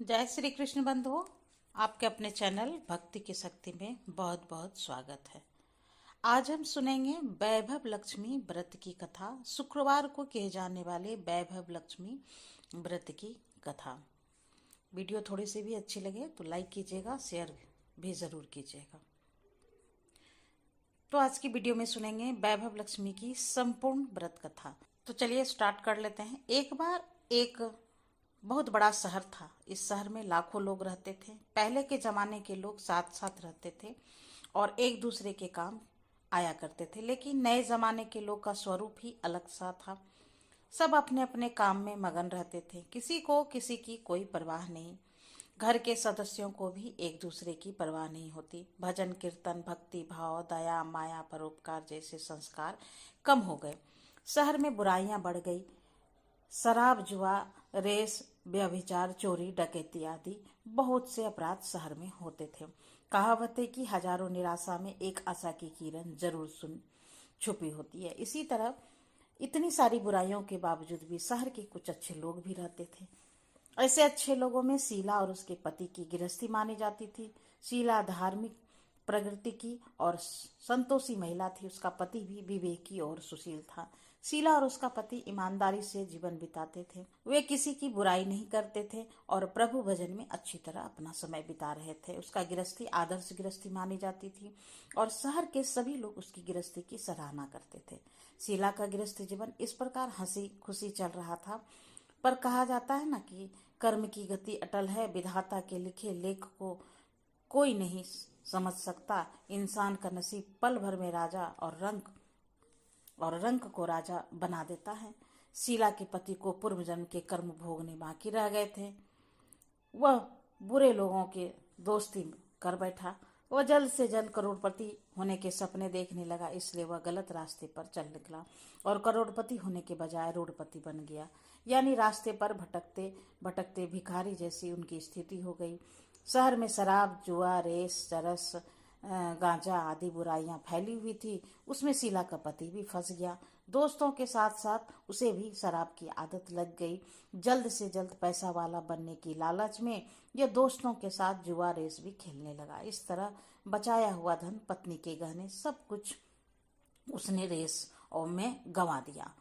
जय श्री कृष्ण बंधुओं, आपके अपने चैनल भक्ति की शक्ति में बहुत बहुत स्वागत है। आज हम सुनेंगे वैभव लक्ष्मी व्रत की कथा। शुक्रवार को किए जाने वाले वैभव लक्ष्मी व्रत की कथा। वीडियो थोड़ी सी भी अच्छी लगे तो लाइक कीजिएगा, शेयर भी ज़रूर कीजिएगा। तो आज की वीडियो में सुनेंगे वैभव लक्ष्मी की संपूर्ण व्रत कथा। तो चलिए स्टार्ट कर लेते हैं। एक बार एक बहुत बड़ा शहर था। इस शहर में लाखों लोग रहते थे। पहले के जमाने के लोग साथ साथ रहते थे और एक दूसरे के काम आया करते थे, लेकिन नए जमाने के लोग का स्वरूप ही अलग सा था। सब अपने अपने काम में मगन रहते थे। किसी को किसी की कोई परवाह नहीं। घर के सदस्यों को भी एक दूसरे की परवाह नहीं होती। भजन कीर्तन, भक्ति भाव, दया माया, परोपकार जैसे संस्कार कम हो गए। शहर में बुराइयां बढ़ गई। शराब, जुआ, रेस, व्यभिचार, चोरी, डकैती आदि बहुत से अपराध शहर में होते थे। कहावत है कि हजारों निराशा में एक आशा की किरण जरूर सुन छुपी होती है। इसी तरह इतनी सारी बुराइयों के बावजूद भी शहर के कुछ अच्छे लोग भी रहते थे। ऐसे अच्छे लोगों में शीला और उसके पति की गृहस्थी मानी जाती थी। शीला धार्मिक प्रकृति की और संतोषी महिला थी। उसका पति भी विवेकी और सुशील था। शीला और उसका पति ईमानदारी से जीवन बिताते थे। वे किसी की बुराई नहीं करते थे और प्रभु भजन में अच्छी तरह अपना समय बिता रहे थे। उसका गृहस्थी आदर्श गृहस्थी मानी जाती थी और शहर के सभी लोग उसकी गृहस्थी की सराहना करते थे। शीला का गृहस्थ जीवन इस प्रकार हंसी खुशी चल रहा था। पर कहा जाता है ना कि कर्म की गति अटल है। विधाता के लिखे लेख को कोई नहीं समझ सकता। इंसान का नसीब पल भर में राजा और रंक को राजा बना देता है। शीला के पति को पूर्व जन्म के कर्म भोगने बाकी रह गए थे। वह बुरे लोगों के दोस्ती कर बैठा। वह जल्द से जल्द करोड़पति होने के सपने देखने लगा, इसलिए वह गलत रास्ते पर चल निकला और करोड़पति होने के बजाय रोडपति बन गया। यानी रास्ते पर भटकते भटकते भिखारी जैसी उनकी स्थिति हो गई। शहर में शराब, जुआ, रेस, चरस, गांजा आदि बुराइयां फैली हुई थी। उसमें शीला का पति भी फंस गया। दोस्तों के साथ साथ उसे भी शराब की आदत लग गई। जल्द से जल्द पैसा वाला बनने की लालच में यह दोस्तों के साथ जुआ रेस भी खेलने लगा। इस तरह बचाया हुआ धन, पत्नी के गहने, सब कुछ उसने रेस और में गंवा दिया।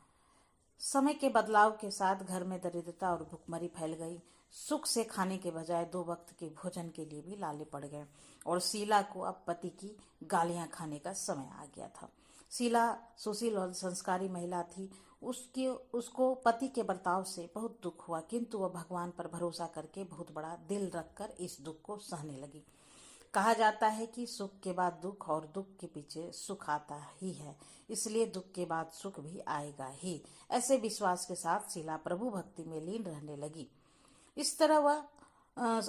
समय के बदलाव के साथ घर में दरिद्रता और भुखमरी फैल गई। सुख से खाने के बजाय 2 वक्त के भोजन के लिए भी लाले पड़ गए और शीला को अब पति की गालियां खाने का समय आ गया था। शीला सुशील और संस्कारी महिला थी। उसको पति के बर्ताव से बहुत दुख हुआ, किंतु वह भगवान पर भरोसा करके बहुत बड़ा दिल रखकर इस दुख को सहने लगी। कहा जाता है कि सुख के बाद दुख और दुख के पीछे सुख आता ही है, इसलिए दुख के बाद सुख भी आएगा ही। ऐसे विश्वास के साथ शीला प्रभु भक्ति में लीन रहने लगी। इस तरह वह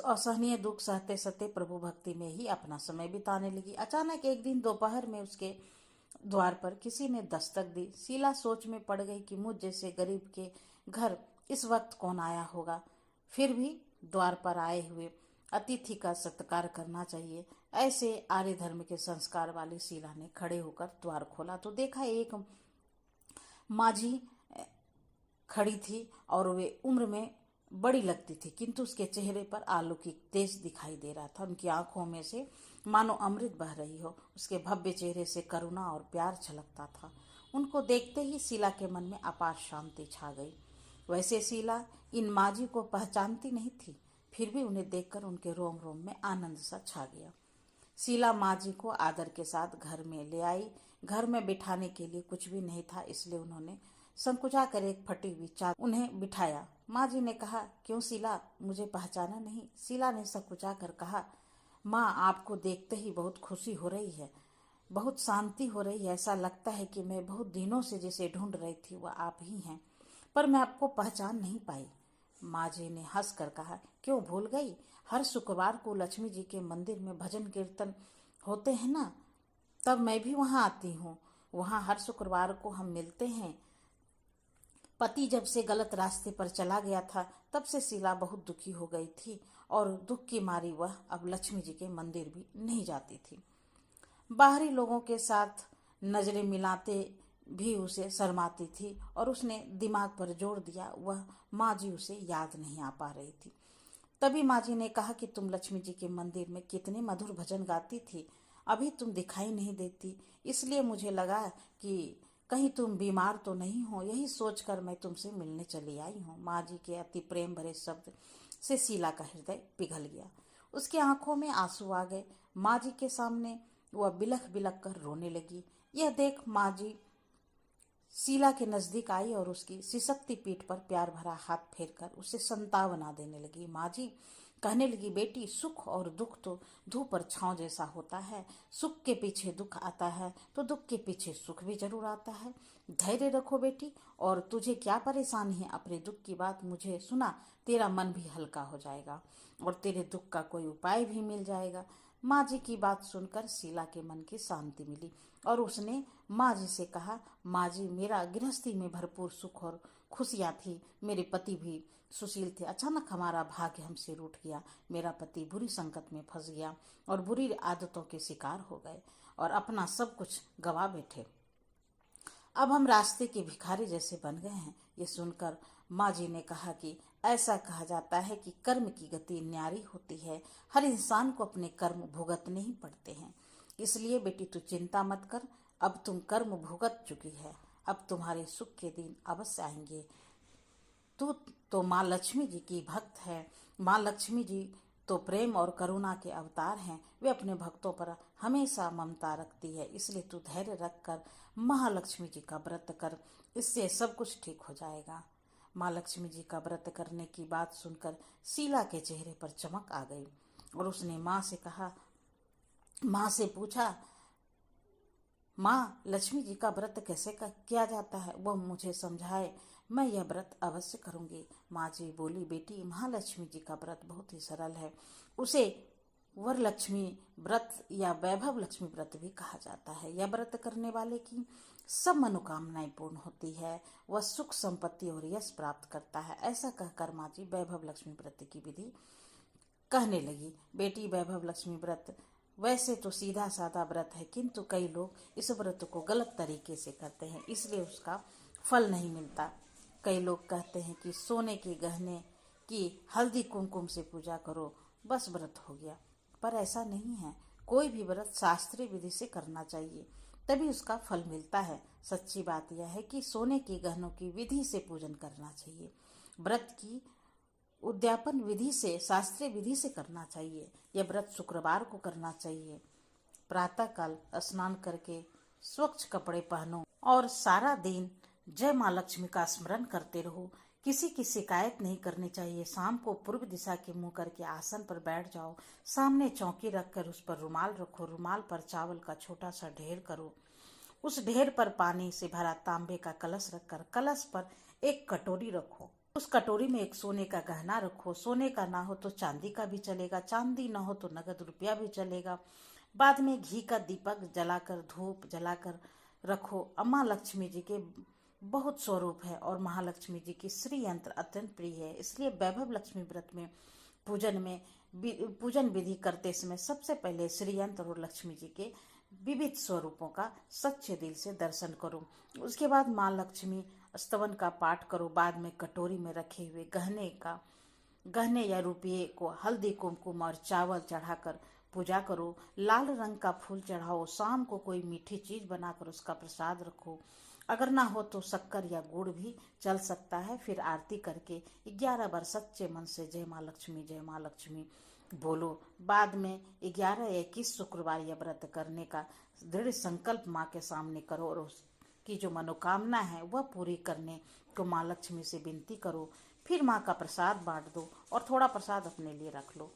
असहनीय दुख सहते सहते प्रभु भक्ति में ही अपना समय बिताने लगी। अचानक एक दिन दोपहर में उसके द्वार पर किसी ने दस्तक दी। शीला सोच में पड़ गई कि मुझ जैसे गरीब के घर इस वक्त कौन आया होगा। फिर भी द्वार पर आए हुए अतिथि का सत्कार करना चाहिए। ऐसे आर्य धर्म के संस्कार वाली शीला ने खड़े होकर द्वार खोला तो देखा एक माझी खड़ी थी और वे उम्र में बड़ी लगती थी, किंतु उसके चेहरे पर अलौकिक तेज दिखाई दे रहा था। उनकी आंखों में से मानो अमृत बह रही हो। उसके भव्य चेहरे से करुणा और प्यार छलकता था। उनको देखते ही शीला के मन में अपार शांति छा गई। वैसे शीला इन माझी को पहचानती नहीं थी, फिर भी उन्हें देखकर उनके रोम रोम में आनंद सा छा गया। शीला माझी को आदर के साथ घर में ले आई। घर में बिठाने के लिए कुछ भी नहीं था, इसलिए उन्होंने संकुचा कर एक फटी हुई चादर उन्हें बिठाया। माँ जी ने कहा, क्यों शीला, मुझे पहचाना नहीं? शीला ने संकुचा कर कहा, माँ, आपको देखते ही बहुत खुशी हो रही है, बहुत शांति हो रही है। ऐसा लगता है कि मैं बहुत दिनों से जिसे ढूंढ रही थी वह आप ही हैं, पर मैं आपको पहचान नहीं पाई। माँ जी ने हंस कर कहा, क्यों भूल गई? हर शुक्रवार को लक्ष्मी जी के मंदिर में भजन कीर्तन होते हैं ना, तब मैं भी वहाँ आती हूँ। वहाँ हर शुक्रवार को हम मिलते हैं। पति जब से गलत रास्ते पर चला गया था, तब से शीला बहुत दुखी हो गई थी और दुख की मारी वह अब लक्ष्मी जी के मंदिर भी नहीं जाती थी। बाहरी लोगों के साथ नजरें मिलाते भी उसे शर्माती थी और उसने दिमाग पर जोर दिया, वह माँ जी उसे याद नहीं आ पा रही थी। तभी माँ जी ने कहा कि तुम लक्ष्मी जी के मंदिर में कितने मधुर भजन गाती थी, अभी तुम दिखाई नहीं देती, इसलिए मुझे लगा कि कहीं तुम बीमार तो नहीं हो, यही सोचकर मैं तुमसे मिलने चली आई हूँ। माँ जी के अति प्रेम भरे शब्द से शीला का हृदय पिघल गया। उसकी आंखों में आंसू आ गए। माँ जी के सामने वह बिलख बिलख कर रोने लगी। यह देख माँ जी शीला के नजदीक आई और उसकी सिसकती पीठ पर प्यार भरा हाथ फेरकर उसे सांत्वना देने लगी। माँ जी कहने लगी, बेटी, सुख और दुख तो धूप और छांव जैसा होता है। सुख के पीछे दुख आता है तो दुख के पीछे सुख भी जरूर आता है। धैर्य रखो बेटी, और तुझे क्या परेशानी है? अपने दुख की बात मुझे सुना, तेरा मन भी हल्का हो जाएगा और तेरे दुख का कोई उपाय भी मिल जाएगा। माँ जी की बात सुनकर शीला के मन की शांति मिली और उसने माँ जी से कहा, माँ जी, मेरा गृहस्थी में भरपूर सुख और खुशियाँ थी, मेरे पति भी सुशील थे। अचानक हमारा भाग्य हमसे रूठ गया, मेरा पति बुरी संकट में फंस गया और बुरी आदतों के शिकार हो गए और अपना सब कुछ गवा बैठे। अब हम रास्ते के भिखारी जैसे बन गए हैं। ये सुनकर माँ जी ने कहा कि ऐसा कहा जाता है कि कर्म की गति न्यारी होती है, हर इंसान को अपने कर्म भुगतने ही पड़ते हैं। इसलिए बेटी, तू चिंता मत कर, अब तुम कर्म भुगत चुकी है, अब तुम्हारे सुख के दिन अवश्य आएंगे। तू तो माँ लक्ष्मी जी की भक्त है। माँ लक्ष्मी जी तो प्रेम और करुणा के अवतार हैं, वे अपने भक्तों पर हमेशा ममता रखती है। इसलिए तू धैर्य रखकर महालक्ष्मी जी का व्रत कर, इससे सब कुछ ठीक हो जाएगा। माँ लक्ष्मी जी का व्रत करने की बात सुनकर शीला के चेहरे पर चमक आ गई और उसने माँ से पूछा, माँ, लक्ष्मी जी का व्रत कैसे किया जाता है, वह मुझे समझाए, मैं यह व्रत अवश्य करूंगी। माँ जी बोली, बेटी, महालक्ष्मी जी का व्रत बहुत ही सरल है, उसे वरलक्ष्मी व्रत या वैभव लक्ष्मी व्रत भी कहा जाता है। यह व्रत करने वाले की सब मनोकामनाएं पूर्ण होती है, वह सुख संपत्ति और यश प्राप्त करता है। ऐसा कहकर माँ जी वैभव लक्ष्मी व्रत की विधि कहने लगी। बेटी, वैभव लक्ष्मी व्रत वैसे तो सीधा साधा व्रत है, किंतु कई लोग इस व्रत को गलत तरीके से करते हैं, इसलिए उसका फल नहीं मिलता। कई लोग कहते हैं कि सोने के गहने की हल्दी कुमकुम से पूजा करो, बस व्रत हो गया, पर ऐसा नहीं है। कोई भी व्रत शास्त्रीय विधि से करना चाहिए, तभी उसका फल मिलता है। सच्ची बात यह है कि सोने के गहनों की विधि से पूजन करना चाहिए। व्रत की उद्यापन विधि से, शास्त्रीय विधि से करना चाहिए। यह व्रत शुक्रवार को करना चाहिए। प्रातःकाल स्नान करके स्वच्छ कपड़े पहनो और सारा दिन जय माँ लक्ष्मी का स्मरण करते रहो। किसी की शिकायत नहीं करनी चाहिए। शाम को पूर्व दिशा के मुंह करके आसन पर बैठ जाओ। सामने चौकी रखकर उस पर रुमाल रखो। रुमाल पर चावल का छोटा सा ढेर करो। उस ढेर पर पानी से भरा तांबे का कलश रखकर कलश पर एक कटोरी रखो। उस कटोरी में एक सोने का गहना रखो। सोने का ना हो तो चांदी का भी चलेगा, चांदी ना हो तो नगद रुपया भी चलेगा। बाद में घी का दीपक जलाकर, धूप जलाकर रखो। अम्मा लक्ष्मी जी के बहुत स्वरूप है और महालक्ष्मी जी की श्री यंत्र अत्यंत प्रिय है, इसलिए वैभव लक्ष्मी व्रत में पूजन विधि करते समय सबसे पहले श्री यंत्र और लक्ष्मी जी के विविध स्वरूपों का सच्चे दिल से दर्शन करो। उसके बाद माँ लक्ष्मी स्तवन का पाठ करो। बाद में कटोरी में रखे हुए गहने या रुपये को हल्दी कुमकुम और चावल चढ़ाकर पूजा करो। लाल रंग का फूल चढ़ाओ। शाम को कोई मीठी चीज बनाकर उसका प्रसाद रखो। अगर ना हो तो शक्कर या गुड़ भी चल सकता है। फिर आरती करके 11 बार सच्चे मन से जय माँ लक्ष्मी बोलो। बाद में 11 या 21 शुक्रवार यह व्रत करने का दृढ़ संकल्प माँ के सामने करो और उसकी जो मनोकामना है वह पूरी करने को माँ लक्ष्मी से विनती करो। फिर माँ का प्रसाद बांट दो और थोड़ा प्रसाद अपने लिए रख लो।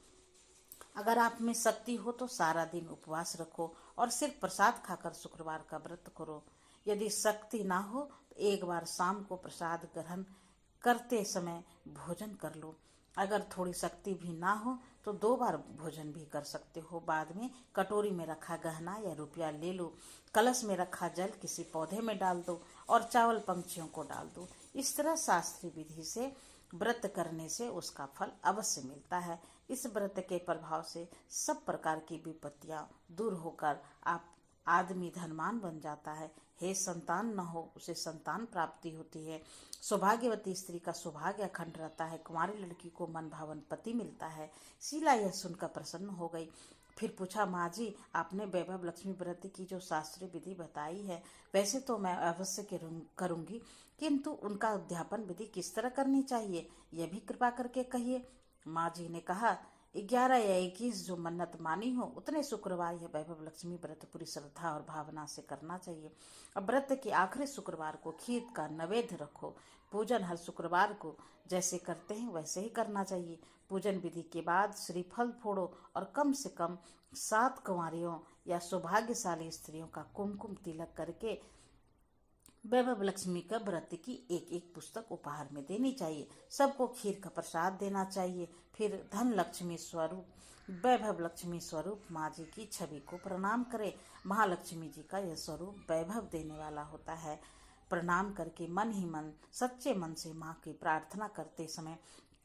अगर आप में शक्ति हो तो सारा दिन उपवास रखो और सिर्फ प्रसाद खाकर शुक्रवार का व्रत करो। यदि शक्ति ना हो तो एक बार शाम को प्रसाद ग्रहण करते समय भोजन कर लो। अगर थोड़ी शक्ति भी ना हो तो 2 बार भोजन भी कर सकते हो। बाद में कटोरी में रखा गहना या रुपया ले लो। कलश में रखा जल किसी पौधे में डाल दो और चावल पंछियों को डाल दो। इस तरह शास्त्रीय विधि से व्रत करने से उसका फल अवश्य मिलता है। इस व्रत के प्रभाव से सब प्रकार की विपत्तियां दूर होकर आदमी धनवान बन जाता है। हे संतान न हो उसे संतान प्राप्ति होती है। सौभाग्यवती स्त्री का सौभाग्य अखंड रहता है। कुंवारी लड़की को मन भावन पति मिलता है। शीला यह सुनकर प्रसन्न हो गई। फिर पूछा, माँ जी, आपने वैभव लक्ष्मी व्रत की जो शास्त्रीय विधि बताई है वैसे तो मैं अवश्य करूंगी, किंतु उनका उद्यापन विधि किस तरह करनी चाहिए यह भी कृपा करके कहिए। माँ जी ने कहा, 11 या 21 जो मन्नत मानी हो उतने शुक्रवार यह वैभव लक्ष्मी व्रत पूरी श्रद्धा और भावना से करना चाहिए। अब व्रत के आखिरी शुक्रवार को खीर का नैवेद्य रखो। पूजन हर शुक्रवार को जैसे करते हैं वैसे ही करना चाहिए। पूजन विधि के बाद श्रीफल फोड़ो और कम से कम 7 कुंवारियों या सौभाग्यशाली स्त्रियों का कुमकुम तिलक करके वैभव लक्ष्मी का व्रत की एक एक पुस्तक उपहार में देनी चाहिए। सबको खीर का प्रसाद देना चाहिए। फिर धन लक्ष्मी स्वरूप वैभव लक्ष्मी स्वरूप माँ जी की छवि को प्रणाम करें। महालक्ष्मी जी का यह स्वरूप वैभव देने वाला होता है। प्रणाम करके मन ही मन सच्चे मन से माँ की प्रार्थना करते समय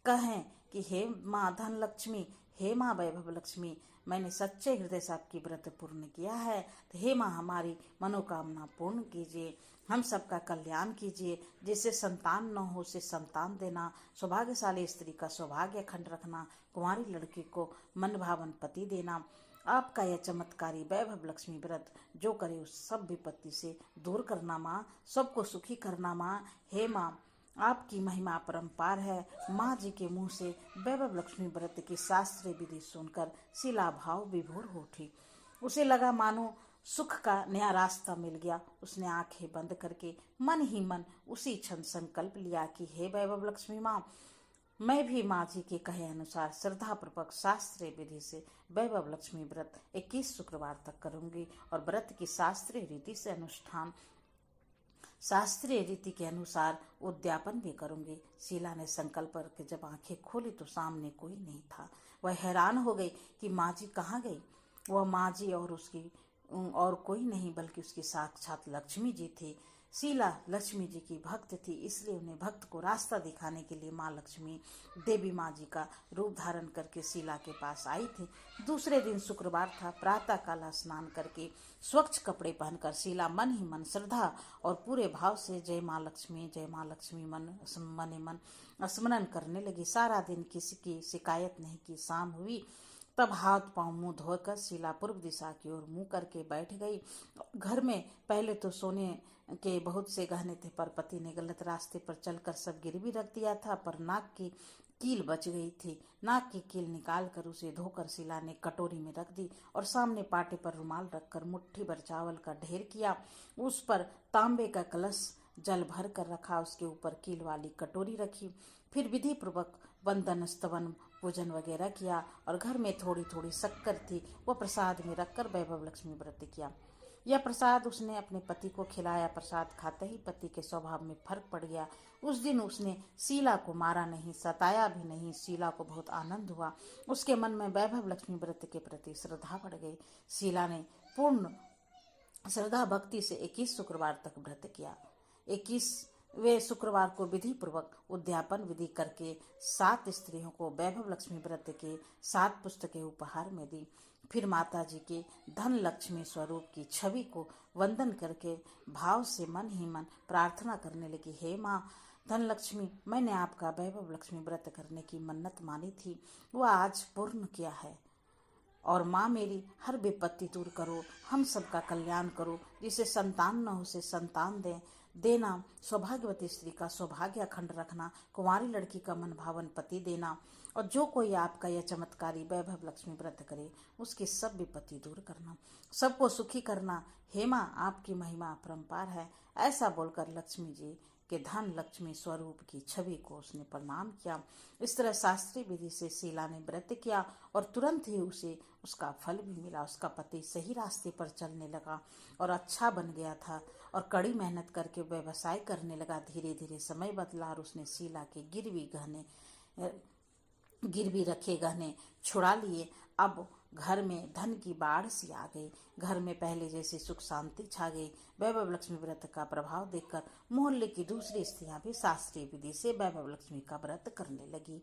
कहें कि हे माँ धन लक्ष्मी, हे माँ वैभव लक्ष्मी, मैंने सच्चे हृदय से आपकी व्रत पूर्ण किया है, तो हे माँ हमारी मनोकामना पूर्ण कीजिए, हम सबका कल्याण कीजिए। जिसे संतान न हो उसे संतान देना, सौभाग्यशाली स्त्री का सौभाग्य अखंड रखना, कुंवारी लड़की को मन भावन पति देना। आपका यह चमत्कारी वैभव लक्ष्मी व्रत जो करे उस सब विपत्ति से दूर करना माँ, सबको सुखी करना माँ। हे माँ, आपकी महिमा अपरंपार है। माँ जी के मुंह से वैभव लक्ष्मी व्रत की शास्त्रीय विधि सुनकर शीला भाव विभोर हो उठी। उसे लगा मानो सुख का नया रास्ता मिल गया। उसने आंखें बंद करके मन ही मन उसी क्षण संकल्प लिया कि हे वैभव लक्ष्मी माँ, मैं भी माँ जी के कहे अनुसार श्रद्धा पूर्वक शास्त्रीय विधि से वैभव लक्ष्मी व्रत 21 शुक्रवार तक करूंगी और व्रत की शास्त्रीय रीति से अनुष्ठान शास्त्रीय रीति के अनुसार उद्यापन भी करूंगी। शीला ने संकल्प करके जब आंखें खोली तो सामने कोई नहीं था। वह हैरान हो गई कि माँ जी कहाँ गई। वह माँ जी और कोई नहीं बल्कि उसकी साक्षात लक्ष्मी जी थी। शीला लक्ष्मी जी की भक्त थी, इसलिए उन्हें भक्त को रास्ता दिखाने के लिए माँ लक्ष्मी देवी माँ जी का रूप धारण करके शीला के पास आई थी। दूसरे दिन शुक्रवार था। प्रातः काल स्नान करके स्वच्छ कपड़े पहनकर शीला मन ही मन श्रद्धा और पूरे भाव से जय माँ लक्ष्मी मन मन स्मरण करने लगी। सारा दिन किसी की शिकायत नहीं की। शाम हुई तब हाथ पांव मुंह धोकर शीला पूर्व दिशा की ओर मुंह करके बैठ गई। घर में पहले तो सोने के बहुत से गहने थे, पर पति ने गलत रास्ते पर चलकर सब गिरवी रख दिया था। पर नाक की कील बच गई थी। नाक की कील निकाल कर उसे धोकर शीला ने कटोरी में रख दी और सामने पाटे पर रुमाल रखकर मुट्ठी भर चावल का ढेर किया। उस पर तांबे का कलश जल भर कर रखा। उसके ऊपर कील वाली कटोरी रखी। फिर विधि पूर्वक वंदन स्तवन पूजन वगैरह किया और घर में थोड़ी थोड़ी शक्कर थी, वह प्रसाद में रखकर वैभव लक्ष्मी व्रत किया। यह प्रसाद उसने अपने पति को खिलाया। प्रसाद खाते ही पति के स्वभाव में फर्क पड़ गया। उस दिन उसने शीला को मारा नहीं, सताया भी नहीं। शीला को बहुत आनंद हुआ। उसके मन में वैभव लक्ष्मी व्रत के प्रति श्रद्धा बढ़ गई। शीला ने पूर्ण श्रद्धा भक्ति से 21 शुक्रवार तक व्रत किया। 21वें शुक्रवार को विधि पूर्वक उद्यापन विधि करके 7 स्त्रियों को वैभव लक्ष्मी व्रत के 7 पुस्तकें उपहार में दी। फिर माता जी के धन लक्ष्मी स्वरूप की छवि को वंदन करके भाव से मन ही मन प्रार्थना करने लगी। हे माँ धन लक्ष्मी, मैंने आपका वैभव लक्ष्मी व्रत करने की मन्नत मानी थी, वह आज पूर्ण किया है। और माँ मेरी हर विपत्ति दूर करो, हम सबका कल्याण करो। जिसे संतान न हो उसे संतान देना, सौभाग्यवती स्त्री का सौभाग्य अखंड रखना, कुंवारी लड़की का मन भावन पति देना। और जो कोई आपका यह चमत्कारी वैभव लक्ष्मी व्रत करे उसकी सब विपत्ति दूर करना, सबको सुखी करना। हे माँ आपकी महिमा अपरंपार है। ऐसा बोलकर लक्ष्मी जी के धन लक्ष्मी स्वरूप की छवि को उसने प्रणाम किया। इस तरह शास्त्रीय विधि से शीला ने व्रत किया और तुरंत ही उसे उसका फल भी मिला। उसका पति सही रास्ते पर चलने लगा और अच्छा बन गया था और कड़ी मेहनत करके व्यवसाय करने लगा। धीरे धीरे समय बदला और उसने शीला के गिरवी रखे गहने छुड़ा लिए। अब घर में धन की बाढ़ सी आ गई। घर में पहले जैसी सुख शांति छा गई। वैभव लक्ष्मी व्रत का प्रभाव देखकर मोहल्ले की दूसरी स्त्रियां भी शास्त्रीय विधि से वैभव लक्ष्मी का व्रत करने लगी।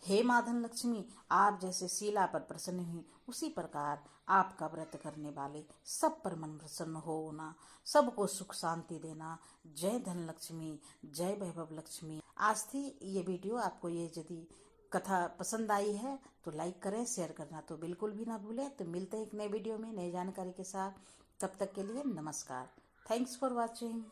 हे माधन लक्ष्मी, आप जैसे शीला पर प्रसन्न हुई, उसी प्रकार आपका व्रत करने वाले सब पर मन प्रसन्न होना, सबको सुख शांति देना। जय धन लक्ष्मी, जय वैभव लक्ष्मी। आज थी ये वीडियो। आपको ये यदि कथा पसंद आई है तो लाइक करें, शेयर करना तो बिल्कुल भी ना भूलें। तो मिलते हैं एक नए वीडियो में नई जानकारी के साथ। तब तक के लिए नमस्कार। Thanks for watching.